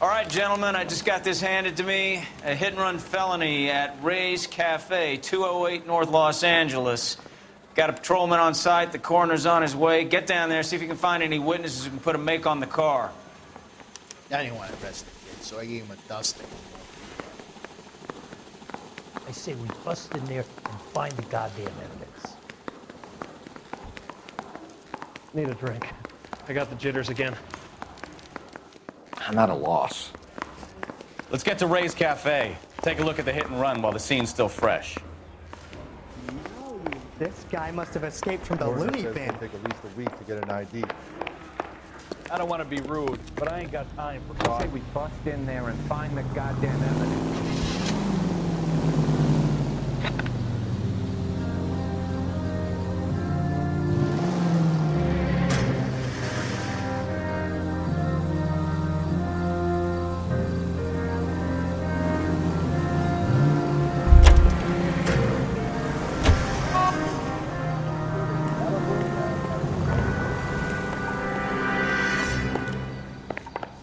All right, gentlemen, I just got this handed to me. A hit-and-run felony at Ray's Cafe, 208 North Los Angeles. Got a patrolman on site. The coroner's on his way. Get down there, see if you can find any witnesses who can put a make on the car. I didn't want to arrest the kid, so I gave him a dusting. I say we bust in there and find the goddamn evidence. Need a drink. I got the jitters again. I'm at a loss. Let's get to Ray's Cafe. Take a look at the hit and run while the scene's still fresh. This guy must have escaped from the loony bin. It'll take at least a week to get an ID. I don't want to be rude, but I ain't got time for talk. Say we bust in there and find the goddamn evidence.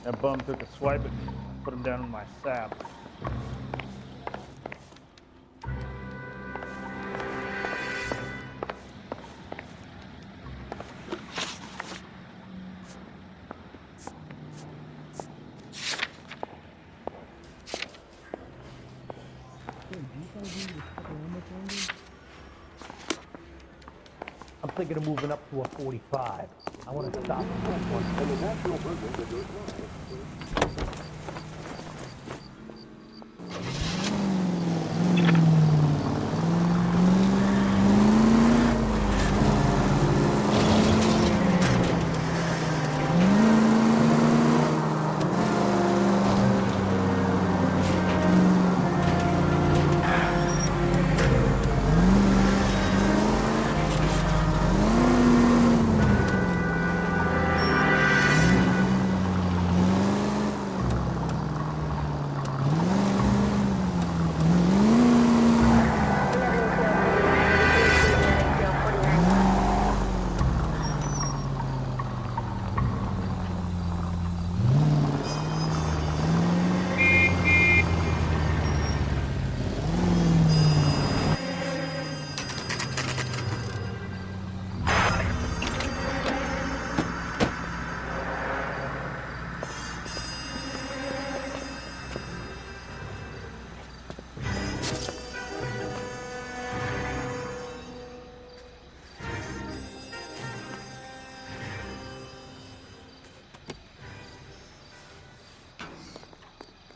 That bum took a swipe at me. Put him down in my sap. I'm thinking of moving up to a 45. I want to stop.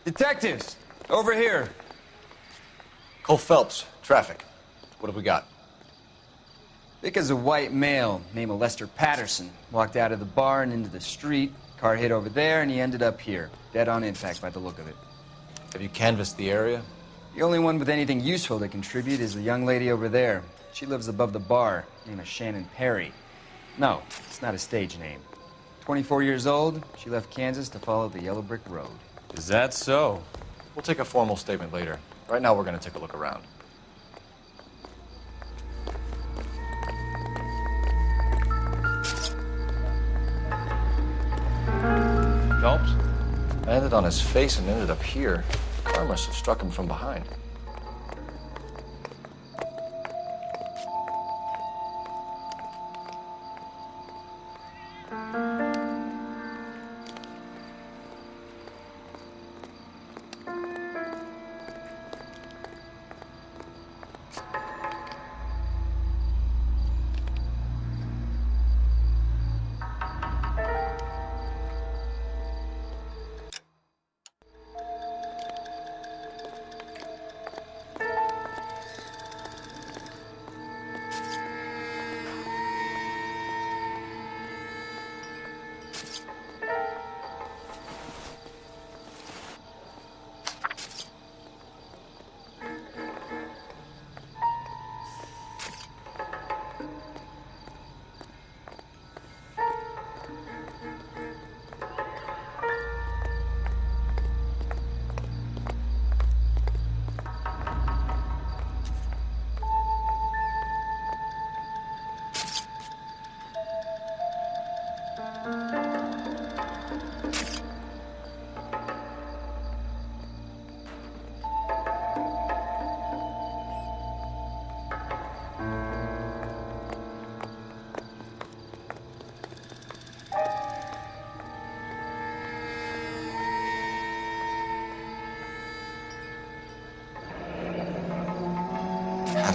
Detectives, over here. Cole Phelps, traffic. What have we got? Vic is a white male named Lester Patterson. Walked out of the bar and into the street. Car hit over there, and he ended up here. Dead on impact by the look of it. Have you canvassed the area? The only one with anything useful to contribute is the young lady over there. She lives above the bar, name is Shannon Perry. No, it's not a stage name. 24 years old, she left Kansas to follow the yellow brick road. Is that so? We'll take a formal statement later. Right now, we're going to take a look around. Phelps? Landed on his face and ended up here. The car must have struck him from behind.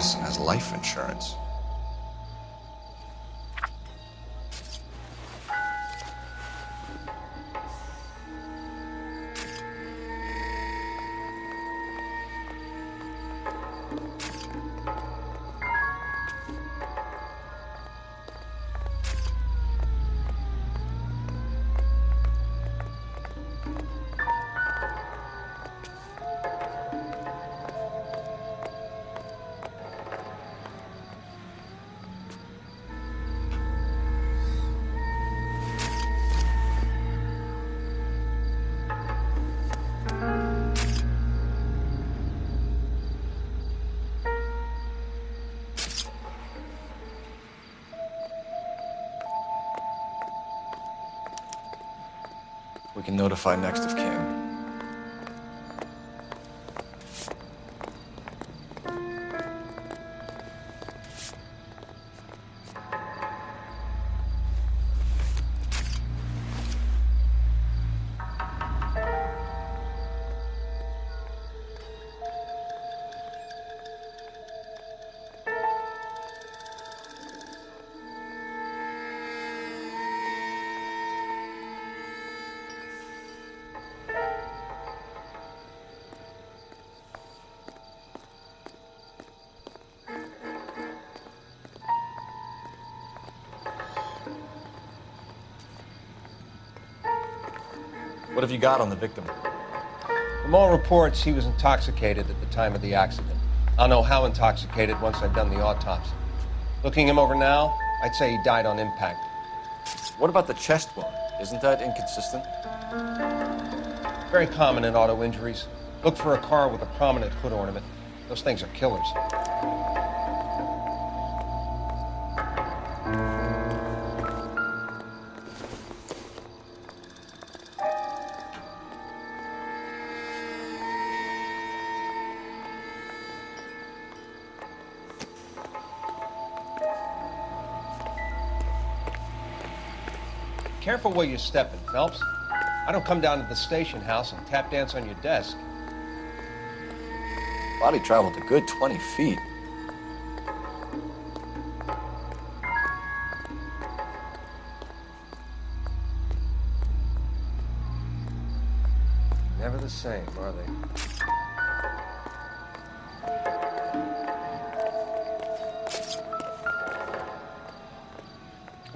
Madison has life insurance. We can notify next of kin. What have you got on the victim? From all reports, he was intoxicated at the time of the accident. I'll know how intoxicated once I've done the autopsy. Looking him over now, I'd say he died on impact. What about the chest wound? Isn't that inconsistent? Very common in auto injuries. Look for a car with a prominent hood ornament. Those things are killers. Careful where you're stepping, Phelps. I don't come down to the station house and tap dance on your desk. Body traveled a good 20 feet. Never the same, are they?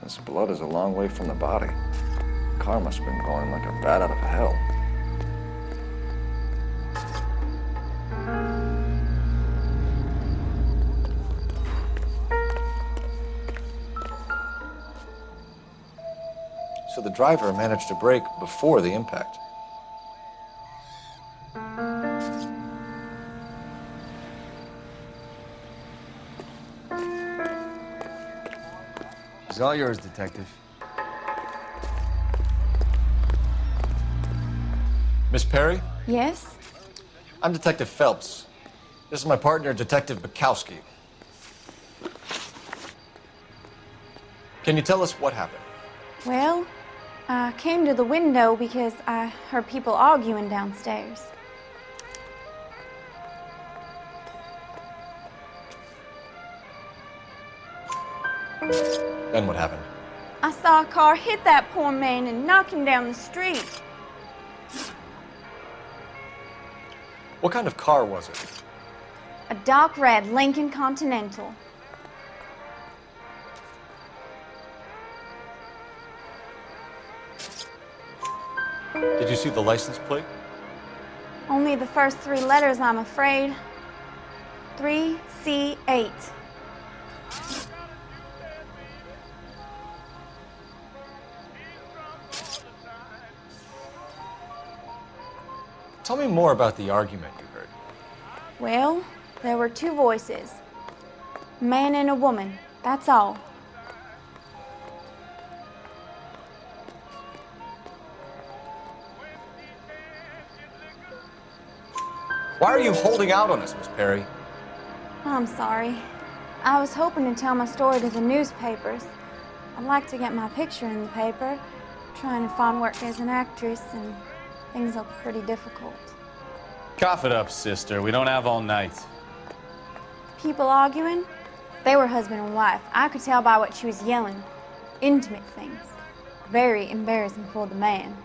This blood is a long way from the body. The car must have been going like a bat out of hell. So the driver managed to brake before the impact. It's all yours, Detective. Miss Perry? Yes? I'm Detective Phelps. This is my partner, Detective Bukowski. Can you tell us what happened? Well, I came to the window because I heard people arguing downstairs. Then what happened? I saw a car hit that poor man and knock him down the street. What kind of car was it? A dark red Lincoln Continental. Did you see the license plate? Only the first three letters, I'm afraid. 3C8. Tell me more about the argument you heard. Well, there were two voices. A man and a woman, that's all. Why are you holding out on us, Miss Perry? I'm sorry. I was hoping to tell my story to the newspapers. I'd like to get my picture in the paper. Trying to find work as an actress, and things look pretty difficult. Cough it up, sister. We don't have all night. people arguing. They were husband and wife. I could tell by what she was yelling. Intimate things. Very embarrassing for the man.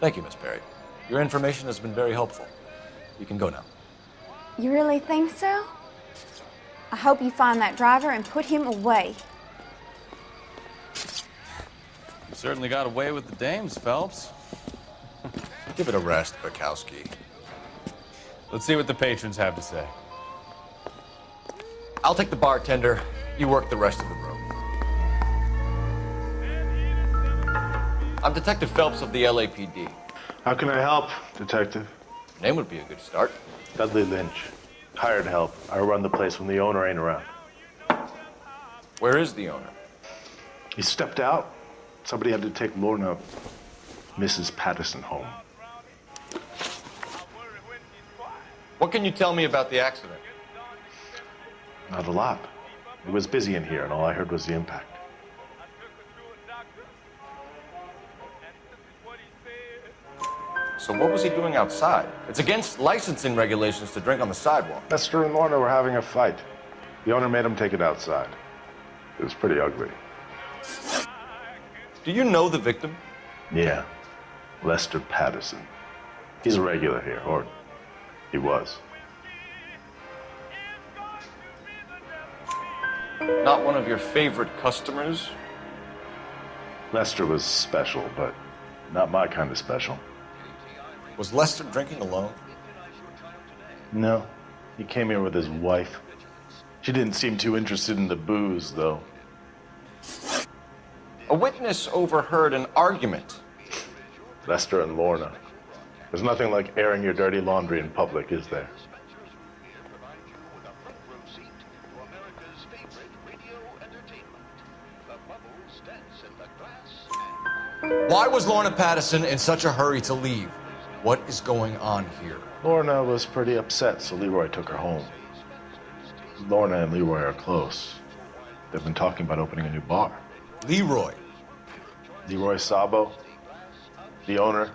Thank you, Miss Perry. Your information has been very helpful. You can go now. You really think so? I hope you find that driver and put him away. You certainly got away with the dames, Phelps. Give it a rest, Bukowski. Let's see what the patrons have to say. I'll take the bartender. You work the rest of the room. I'm Detective Phelps of the LAPD. How can I help, Detective? Name would be a good start. Dudley Lynch. Hired help. I run the place when the owner ain't around. Where is the owner? He stepped out. Somebody had to take Lorna, Mrs. Patterson, home. What can you tell me about the accident? Not a lot. It was busy in here, and all I heard was the impact. So what was he doing outside? It's against licensing regulations to drink on the sidewalk. Lester and Lorna were having a fight. The owner made him take it outside. It was pretty ugly. Do you know the victim? Yeah. Lester Patterson. He's a regular here, or he was. Not one of your favorite customers? Lester was special, but not my kind of special. Was Lester drinking alone? No. He came here with his wife. She didn't seem too interested in the booze, though. A witness overheard an argument. Lester and Lorna. There's nothing like airing your dirty laundry in public, is there? Why was Lorna Patterson in such a hurry to leave? What is going on here? Lorna was pretty upset, so Leroy took her home. Lorna and Leroy are close. They've been talking about opening a new bar. Leroy? Leroy Sabo, the owner.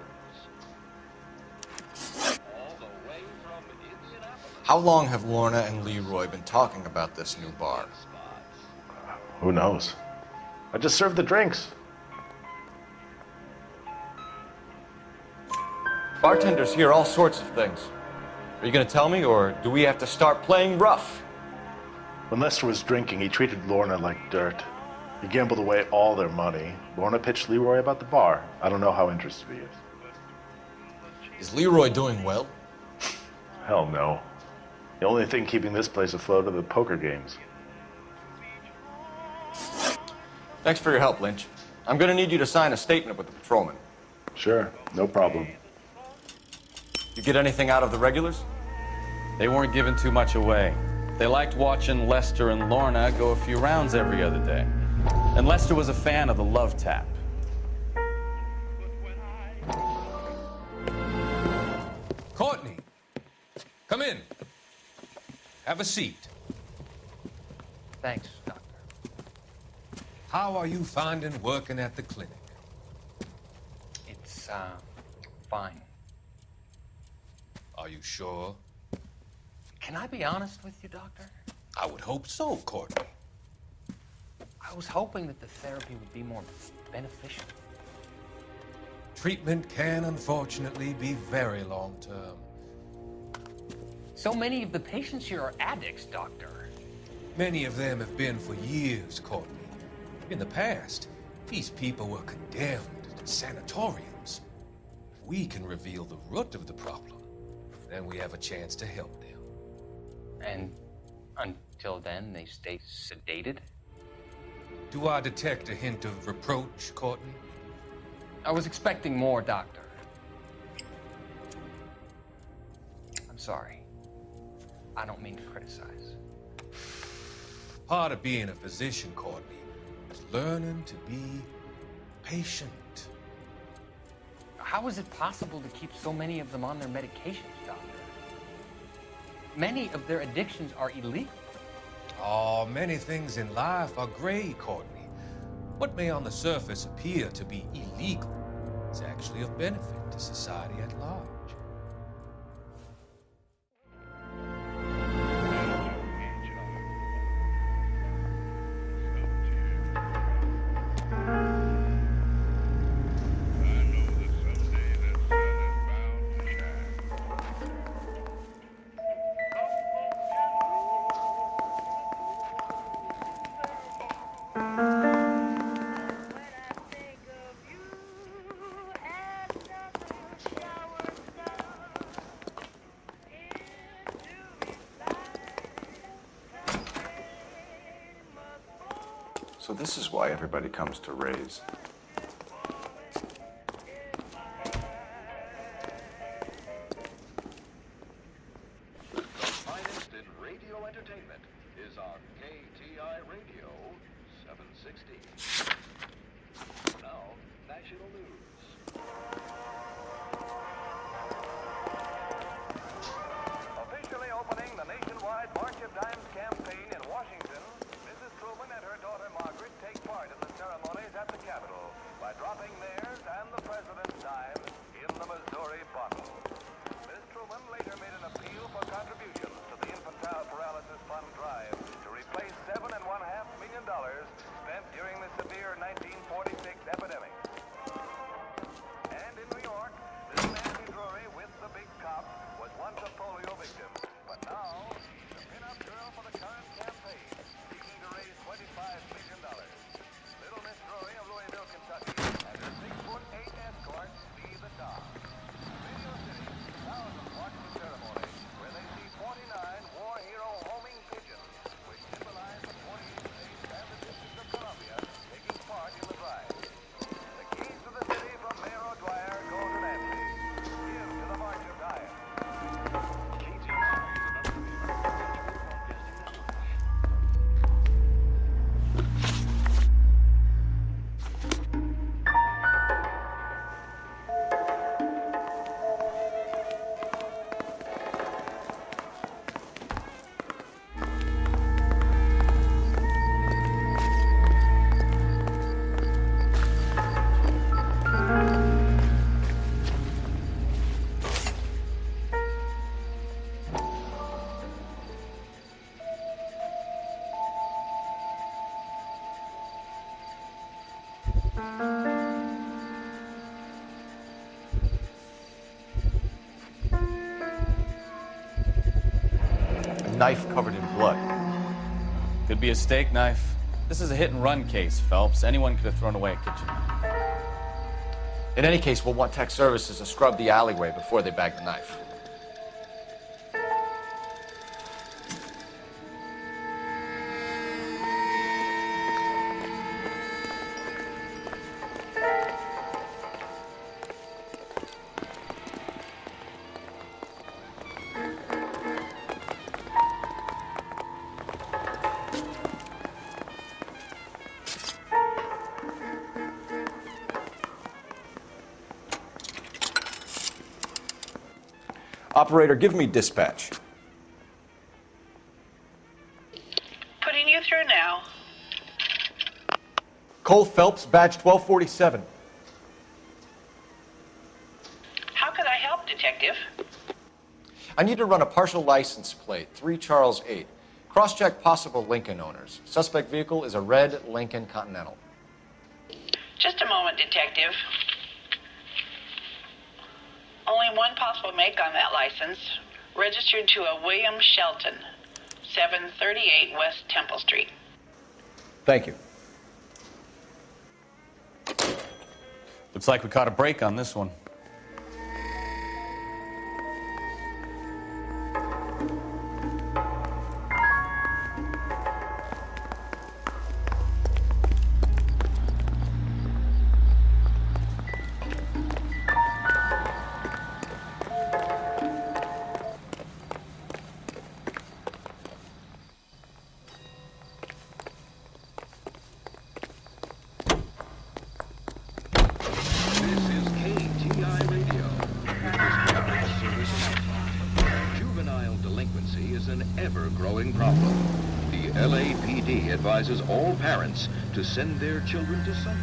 How long have Lorna and Leroy been talking about this new bar? Who knows? I just served the drinks. Bartenders hear all sorts of things. Are you going to tell me, or do we have to start playing rough? When Lester was drinking, he treated Lorna like dirt. He gambled away all their money. Lorna pitched Leroy about the bar. I don't know how interested he is. Is Leroy doing well? Hell no. The only thing keeping this place afloat are the poker games. Thanks for your help, Lynch. I'm going to need you to sign a statement with the patrolman. Sure, no problem. You get anything out of the regulars? They weren't giving too much away. They liked watching Lester and Lorna go a few rounds every other day. And Lester was a fan of the love tap. Courtney, come in. Have a seat. Thanks, Doctor. How are you finding working at the clinic? It's, fine. Are you sure? Can I be honest with you, Doctor? I would hope so, Courtney. I was hoping that the therapy would be more beneficial. Treatment can, unfortunately, be very long-term. So many of the patients here are addicts, Doctor. Many of them have been for years, Courtney. In the past, these people were condemned to sanatoriums. If we can reveal the root of the problem, then we have a chance to help them. And until then, they stay sedated? Do I detect a hint of reproach, Courtney? I was expecting more, Doctor. I'm sorry. I don't mean to criticize. Part of being a physician, Courtney, is learning to be patient. How is it possible to keep so many of them on their medications, Doctor? Many of their addictions are illegal. Oh, many things in life are gray, Courtney. What may on the surface appear to be illegal is actually of benefit to society at large. So this is why everybody comes to Ray's. Finest in radio entertainment is on KTI Radio 760. Now, national news. Officially opening the nationwide March of Dimes campaign in Washington, Mrs. Truman and her daughter Margaret take part in the ceremonies at the Capitol by dropping theirs and the president's dimes in the Missouri bottle. Ms. Truman later made an appeal for contributions to the Infantile Paralysis Fund drive to replace $7.5 million spent during the severe 1946 epidemic. And in New York, this Nancy Drury with the big cop was once a polio victim, but now she's the pin-up girl for the current campaign, seeking to raise $25 million. Little Miss Drury of Louisville, Kentucky, and her 6'8" escort lead the top. Radio City, thousands watch the ceremony, where they see 49 war hero homing pigeons, which symbolize the 48 states and the District of Columbia taking part in the drive. The keys to the city from Mayor O'Dwyer go to Nancy. Give to the March of Dimes. A knife covered in blood. Could be a steak knife. This is a hit-and-run case, Phelps. Anyone could have thrown away a kitchen knife. In any case, we'll want tech services to scrub the alleyway before they bag the knife. Operator, give me dispatch. Putting you through now. Cole Phelps, badge 1247. How could I help, Detective? I need to run a partial license plate, 3 Charles 8. Cross-check possible Lincoln owners. Suspect vehicle is a red Lincoln Continental. Just a moment, Detective. Only one possible make on that license. Registered to a William Shelton, 738 West Temple Street. Thank you. Looks like we caught a break on this one. Advises all parents to send their children to Sunday.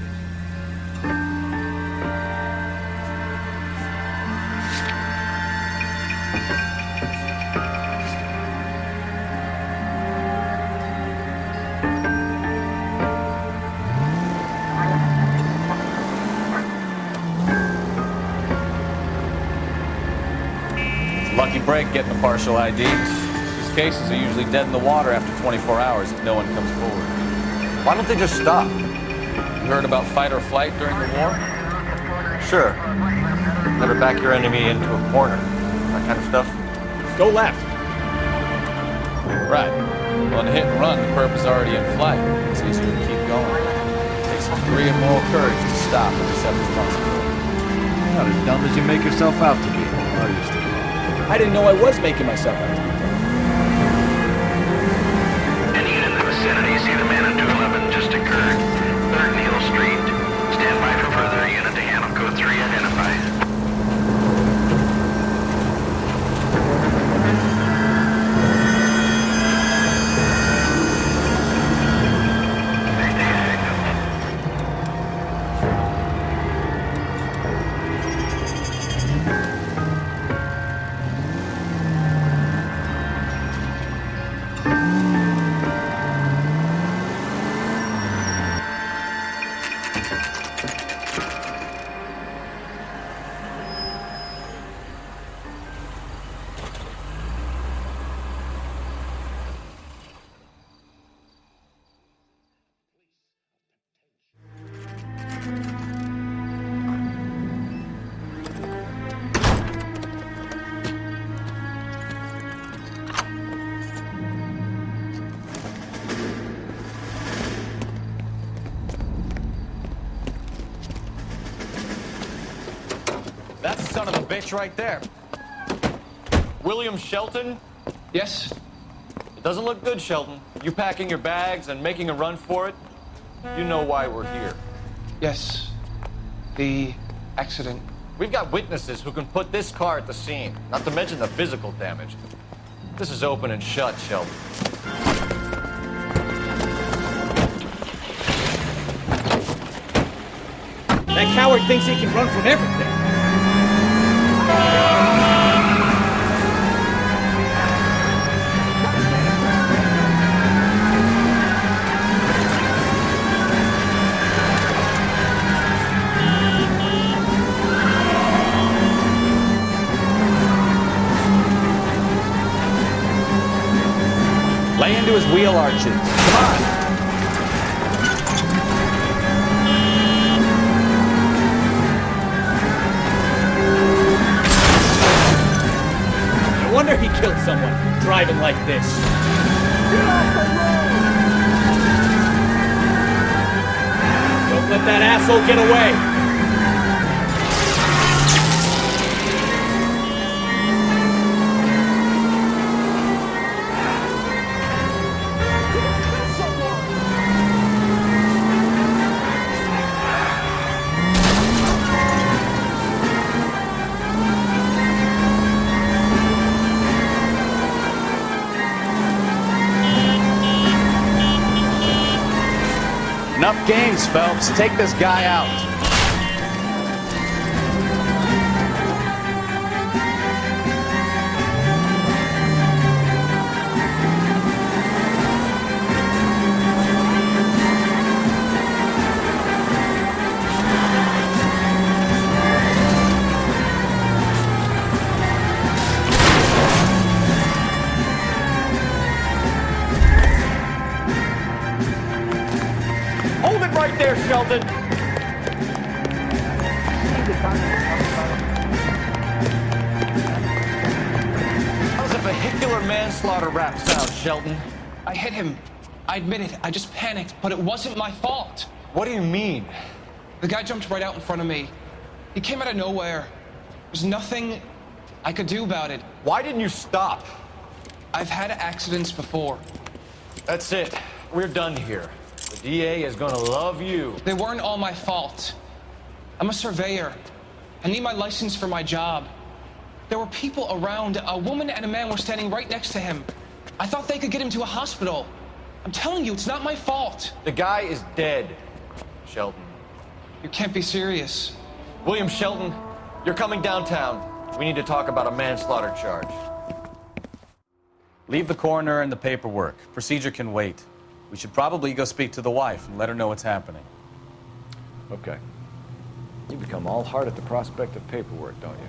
Lucky break getting a partial ID. These cases are usually dead in the water after 24 hours if no one comes forward. Why don't they just stop? You heard about fight or flight during the war? Sure. Never back your enemy into a corner. That kind of stuff. Go left. Right. Well, in a hit and run, the perp is already in flight. It's easier to keep going. It takes a degree of moral courage to stop and accept responsibility. Not as dumb as you make yourself out to be. Are you still? I didn't know I was making myself out to be dumb. Any unit in the vicinity, see the man on 211 just occurred. 3rd Neal Street. Stand by for further unit to handle code 3 identified. That's the son of a bitch right there. William Shelton? Yes? It doesn't look good, Shelton. You packing your bags and making a run for it? You know why we're here. Yes. The accident. We've got witnesses who can put this car at the scene, not to mention the physical damage. This is open and shut, Shelton. That coward thinks he can run from everything. Lay into his wheel arches. Come on. No wonder he killed someone driving like this. Get off the road! Don't let that asshole get away. Enough games, Phelps. Take this guy out. Hold it right there, Shelton! How's a vehicular manslaughter rap sound, Shelton? I hit him. I admit it. I just panicked, but it wasn't my fault. What do you mean? The guy jumped right out in front of me. He came out of nowhere. There's nothing I could do about it. Why didn't you stop? I've had accidents before. That's it. We're done here. The DA is gonna love you. They weren't all my fault. I'm a surveyor. I need my license for my job. There were people around. A woman and a man were standing right next to him. I thought they could get him to a hospital. I'm telling you, it's not my fault. The guy is dead, Shelton. You can't be serious. William Shelton, you're coming downtown. We need to talk about a manslaughter charge. Leave the coroner and the paperwork. Procedure can wait. We should probably go speak to the wife and let her know what's happening. Okay. You become all heart at the prospect of paperwork, don't you?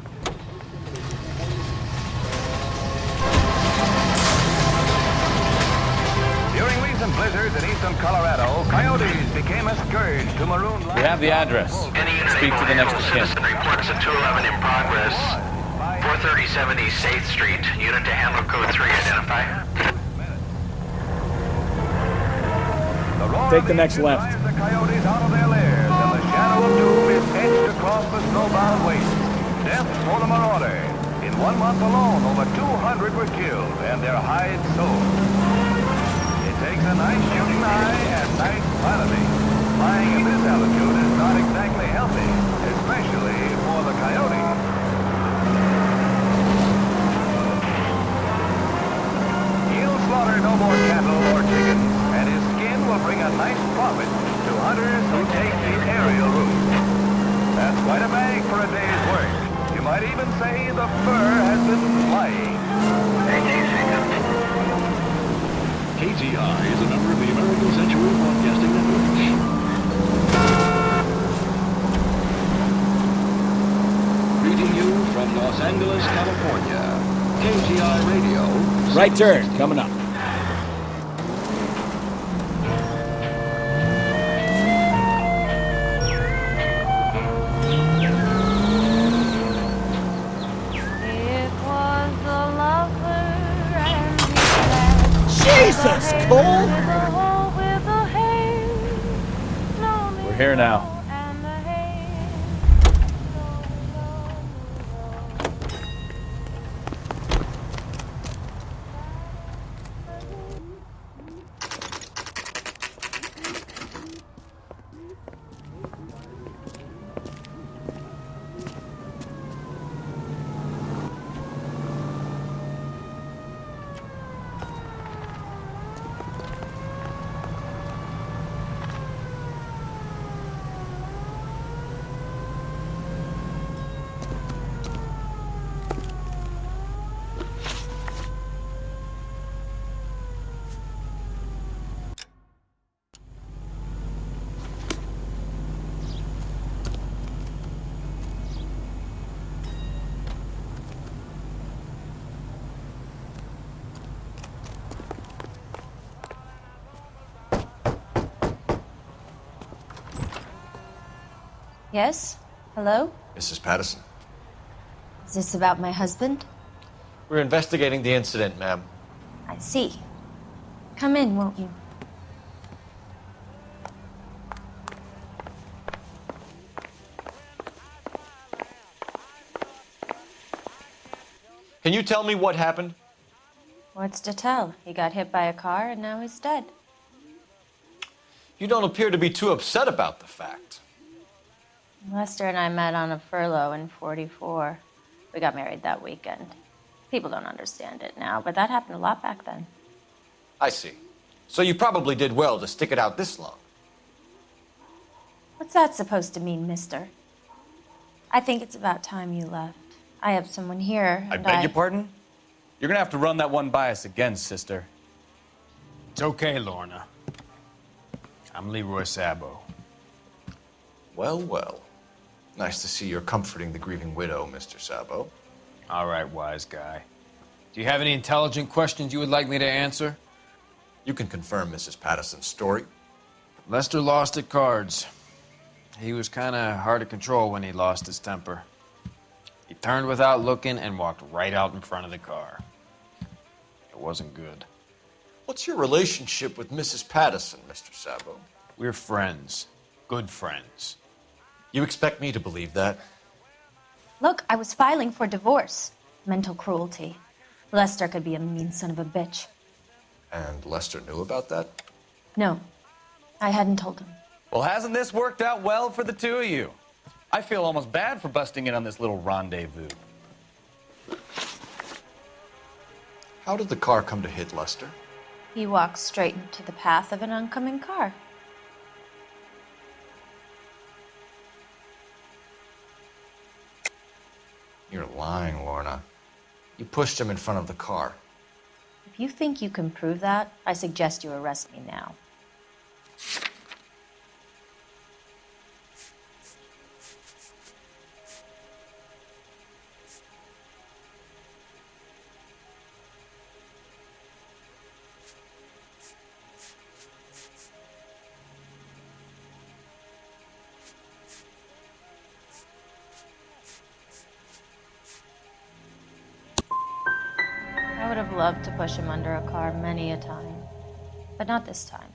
During weeks recent blizzards in eastern Colorado, coyotes became a scourge to maroon We have the address. Speak to the next of kin. Reports of 211 in progress. 430 East 8th Street. Unit to handle code 3. Identify. Take the next left. The coyotes out of their lairs, and the shadow of doom is etched across the snowbound waste. Death for the marauder. In 1 month alone, over 200 were killed, and their hides sold. It takes a nice shooting eye and nice piloting. Flying at this altitude is not exactly healthy, especially for the coyote. He'll slaughter no more cattle or chickens, and his skin will bring a nice profit to hunters who take the aerial route. That's quite a bag for a day's work. You might even say the fur has been flying. KTI is a member of the American Century Broadcasting Network. Greeting you from Los Angeles, California. KTI Radio. Right turn, coming up. Jesus, Cole! We're here now. Yes? Hello? Mrs. Patterson. Is this about my husband? We're investigating the incident, ma'am. I see. Come in, won't you? Can you tell me what happened? What's to tell? He got hit by a car and now he's dead. You don't appear to be too upset about the fact. Lester and I met on a furlough in '44. We got married that weekend. People don't understand it now, but that happened a lot back then. I see. So you probably did well to stick it out this long. What's that supposed to mean, mister? I think it's about time you left. I have someone here, I and beg your pardon? You're gonna have to run that one by us again, sister. It's okay, Lorna. I'm Leroy Sabo. Well, well. Nice to see you're comforting the grieving widow, Mr. Sabo. All right, wise guy. Do you have any intelligent questions you would like me to answer? You can confirm Mrs. Patterson's story. Lester lost at cards. He was kind of hard to control when he lost his temper. He turned without looking and walked right out in front of the car. It wasn't good. What's your relationship with Mrs. Patterson, Mr. Sabo? We're friends. Good friends. You expect me to believe that? Look, I was filing for divorce. Mental cruelty. Lester could be a mean son of a bitch. And Lester knew about that? No, I hadn't told him. Well, hasn't this worked out well for the two of you? I feel almost bad for busting in on this little rendezvous. How did the car come to hit Lester? He walked straight into the path of an oncoming car. You're lying, Lorna. You pushed him in front of the car. If you think you can prove that, I suggest you arrest me now. have loved to push him under a car many a time, but not this time.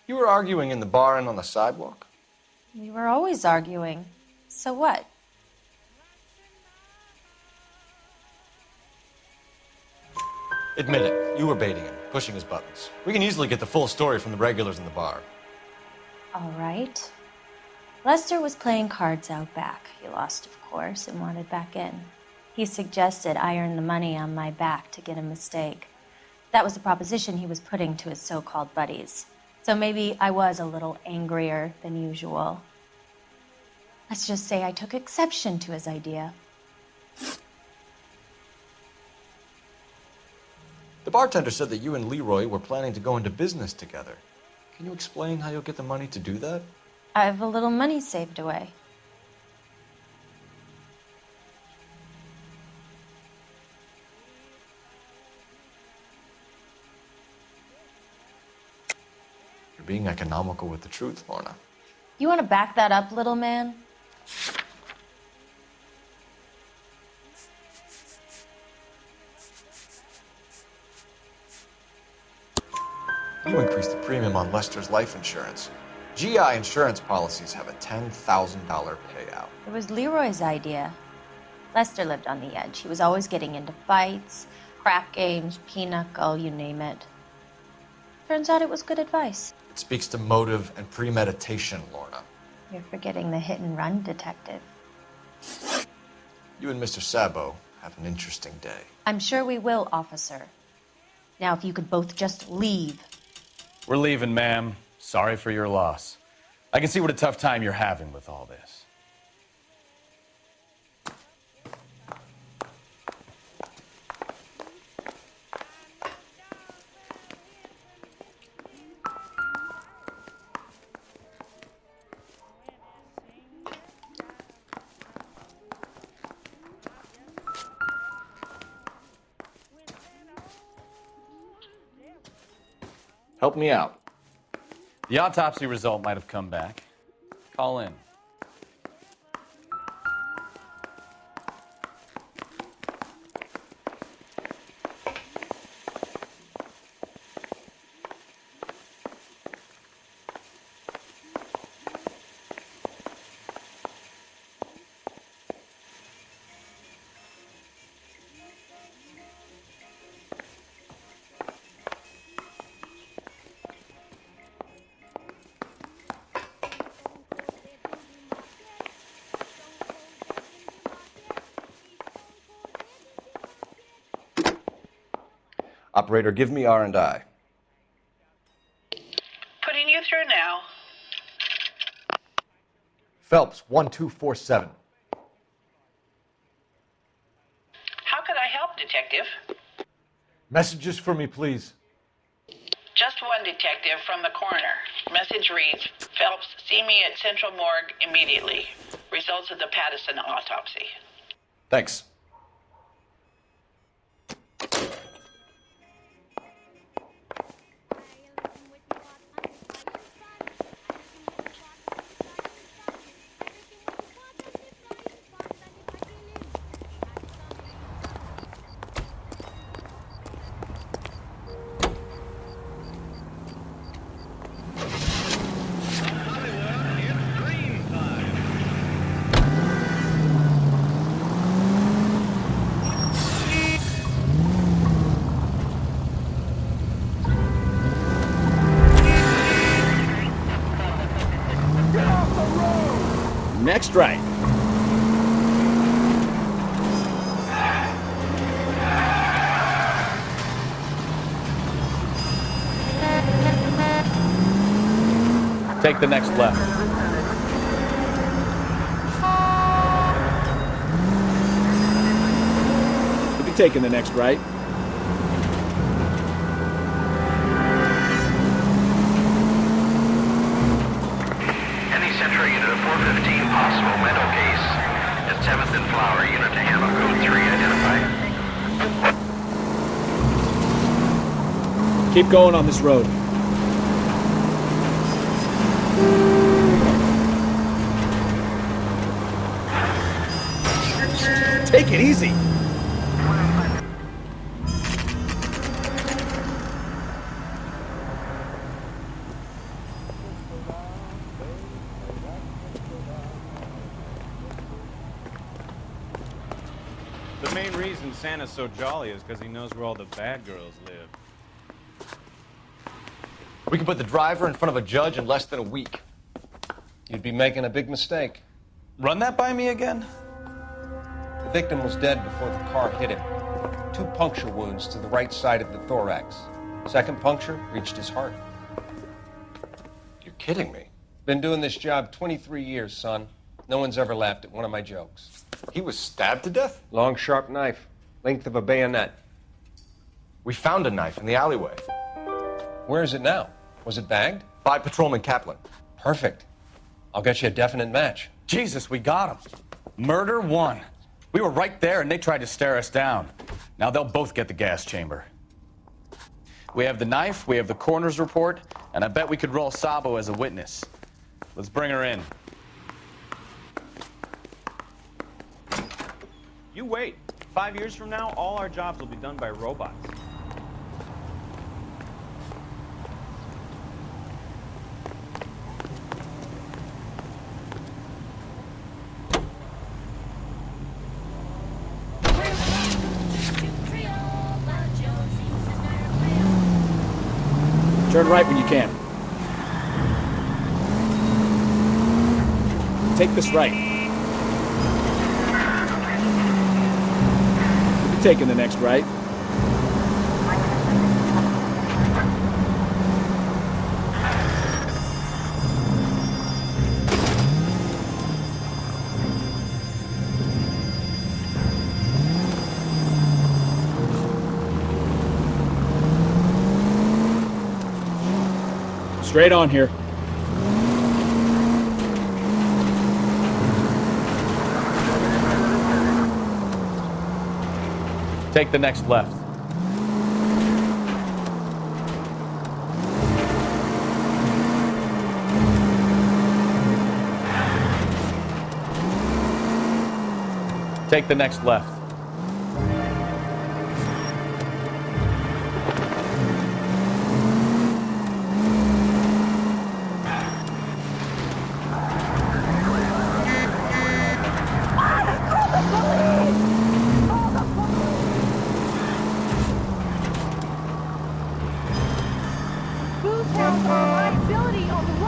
You were arguing in the bar and on the sidewalk? We were always arguing. So what? Admit it, you were baiting him, pushing his buttons. We can easily get the full story from the regulars in the bar. All right. Lester was playing cards out back. He lost, of course, and wanted back in. He suggested I earn the money on my back to get a mistake. That was the proposition he was putting to his so-called buddies. So maybe I was a little angrier than usual. Let's just say I took exception to his idea. The bartender said that you and Leroy were planning to go into business together. Can you explain how you'll get the money to do that? I have a little money saved away. You're being economical with the truth, Lorna. You want to back that up, little man? You increased the premium on Lester's life insurance. GI insurance policies have a $10,000 payout. It was Leroy's idea. Lester lived on the edge. He was always getting into fights, crap games, pinochle, you name it. Turns out it was good advice. It speaks to motive and premeditation, Lorna. You're forgetting the hit and run detective. You and Mr. Sabo have an interesting day. I'm sure we will, officer. Now, if you could both just leave. We're leaving, ma'am. Sorry for your loss. I can see what a tough time you're having with all this. Help me out. The autopsy result might have come back. Call in. Operator, give me R&I. Putting you through now. Phelps, 1247. How could I help, Detective? Messages for me, please. Just one detective from the coroner. Message reads, Phelps, see me at Central Morgue immediately. Results of the Pattison autopsy. Thanks. Next right. Take the next left. We'll be taking the next right. Any Central unit of 415 possible mental case at 7th and Flower unit to handle code 3 identified. Keep going on this road. Take it easy. main reason Santa's so jolly is because he knows where all the bad girls live. We could put the driver in front of a judge in less than a week. You'd be making a big mistake. Run that by me again? The victim was dead before the car hit him. 2 puncture wounds to the right side of the thorax. Second puncture reached his heart. You're kidding me. Been doing this job 23 years, son. No one's ever laughed at one of my jokes. He was stabbed to death? Long, sharp knife. Length of a bayonet. We found a knife in the alleyway. Where is it now? Was it bagged? By Patrolman Kaplan. Perfect. I'll get you a definite match. Jesus, we got him. Murder 1. We were right there and they tried to stare us down. Now they'll both get the gas chamber. We have the knife, we have the coroner's report, and I bet we could roll Sabo as a witness. Let's bring her in. You wait. 5 years from now, all our jobs will be done by robots. Turn right when you can. Take this right. We'll be taking the next right. Straight on here. Take the next left. Take the next left.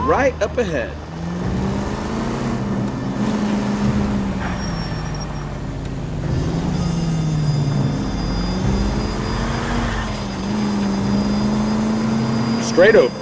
Right up ahead. Straight over.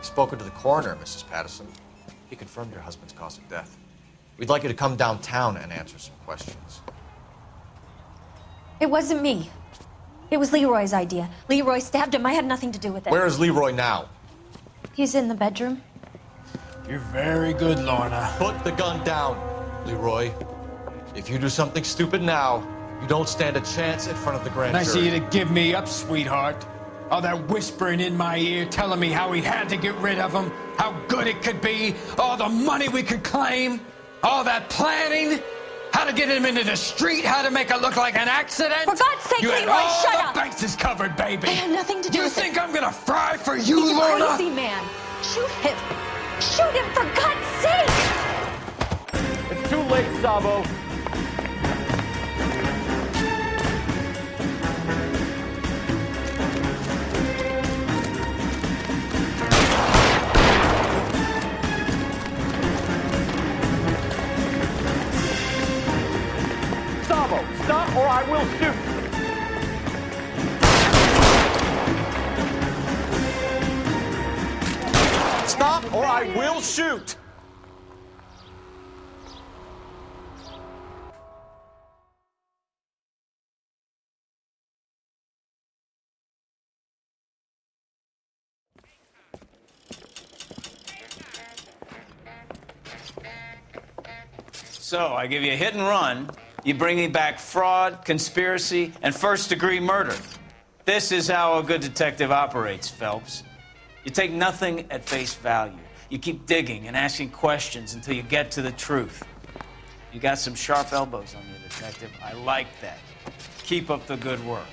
Spoken to the coroner, Mrs. Patterson. He confirmed your husband's cause of death. We'd like you to come downtown and answer some questions. It wasn't me. It was Leroy's idea. Leroy stabbed him. I had nothing to do with it. Where is Leroy now? He's in the bedroom. You're very good, Lorna. Put the gun down, Leroy. If you do something stupid now, you don't stand a chance in front of the grand Nice of jury. you to give me up, sweetheart. All that whispering in my ear, telling me how we had to get rid of him, how good it could be, all the money we could claim, all that planning, how to get him into the street, how to make it look like an accident. For God's sake, you had Leroy, all shut the up! bases covered, baby. I had nothing to do You with think it. I'm gonna fry for you, He's a Lorna? crazy man. Shoot him. Shoot him, for God's sake! It's too late, Sabo. Sabo, stop or I will shoot. Stop or I will shoot! So, I give you a hit and run. You bring me back fraud, conspiracy, and first-degree murder. This is how a good detective operates, Phelps. You take nothing at face value. You keep digging and asking questions until you get to the truth. You got some sharp elbows on you, detective. I like that. Keep up the good work.